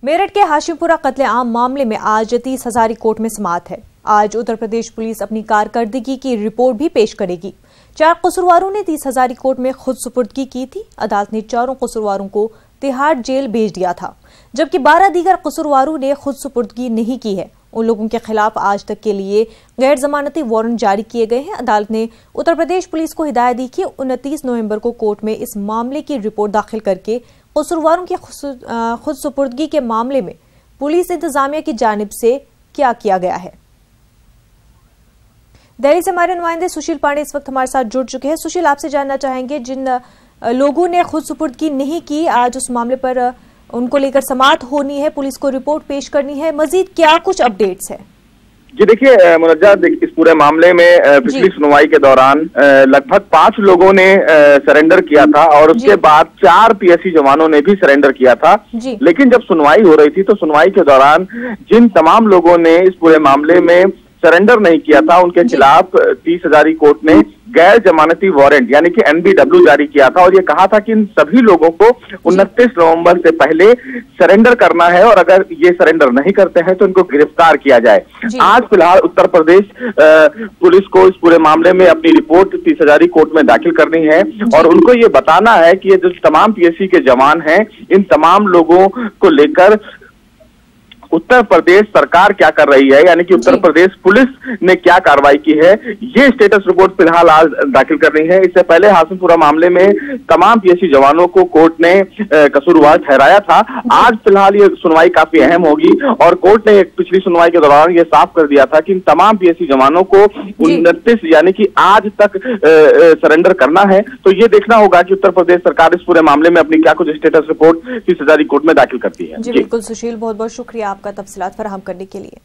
मेरठ के हाशिमपुरा कत्लेआम मामले में आज 30 हजारी कोर्ट में समाअत है। आज उत्तर प्रदेश पुलिस अपनी कारकर्दगी की रिपोर्ट भी पेश करेगी। 4 कसूरवारों ने 30 हजारी कोर्ट में खुद सुपुर्दगी की थी। अदालत ने 4 कसूरवारों को तिहाड़ जेल भेज दिया था, जबकि 12 दीगर कसूरवारों ने खुद सुपुर्दगी नहीं की है। उन लोगों के खिलाफ आज तक के लिए गैर जमानती वारंट जारी किए गए हैं। अदालत ने उत्तर प्रदेश पुलिस को हिदायत दी कि 29 नवंबर को कोर्ट में इस मामले की रिपोर्ट दाखिल करके कसूरवारों की खुद सुपुर्दगी के मामले में पुलिस इंतजामिया की जानिब से क्या किया गया है। दिल्ली से हमारे नुमाइंदे सुशील पांडे इस वक्त हमारे साथ जुड़ चुके हैं। सुशील, आपसे जानना चाहेंगे, जिन लोगों ने खुद सुपुर्दगी नहीं की, आज उस मामले पर उनको लेकर समाअत होनी है, पुलिस को रिपोर्ट पेश करनी है, मजीद क्या कुछ अपडेट्स है? जी देखिए मुनज्जा, इस पूरे मामले में पिछली सुनवाई के दौरान लगभग 5 लोगों ने सरेंडर किया था और उसके बाद 4 पीएससी जवानों ने भी सरेंडर किया था। लेकिन जब सुनवाई हो रही थी तो सुनवाई के दौरान जिन तमाम लोगों ने इस पूरे मामले में सरेंडर नहीं किया था, उनके खिलाफ 30 हजारी कोर्ट ने गैर जमानती वारंट यानी कि NBW जारी किया था और ये कहा था कि इन सभी लोगों को 29 नवंबर से पहले सरेंडर करना है और अगर ये सरेंडर नहीं करते हैं तो इनको गिरफ्तार किया जाए। आज फिलहाल उत्तर प्रदेश पुलिस को इस पूरे मामले में अपनी रिपोर्ट 30 हजारी कोर्ट में दाखिल करनी है और उनको ये बताना है कि ये जो तमाम पीएससी के जवान हैं, इन तमाम लोगों को लेकर उत्तर प्रदेश सरकार क्या कर रही है, यानी कि उत्तर प्रदेश पुलिस ने क्या कार्रवाई की है, ये स्टेटस रिपोर्ट फिलहाल आज दाखिल करनी है। इससे पहले हाशिमपुरा मामले में तमाम पीएससी जवानों को कोर्ट ने कसूरवार ठहराया था। आज फिलहाल ये सुनवाई काफी अहम होगी और कोर्ट ने पिछली सुनवाई के दौरान ये साफ कर दिया था कि इन तमाम पीएससी जवानों को 29 यानी कि आज तक सरेंडर करना है। तो ये देखना होगा कि उत्तर प्रदेश सरकार इस पूरे मामले में अपनी क्या कुछ स्टेटस रिपोर्ट 30 हजारी कोर्ट में दाखिल करती है। जी बिल्कुल सुशील, बहुत बहुत शुक्रिया आपका तफसीलात फराहम करने के लिए।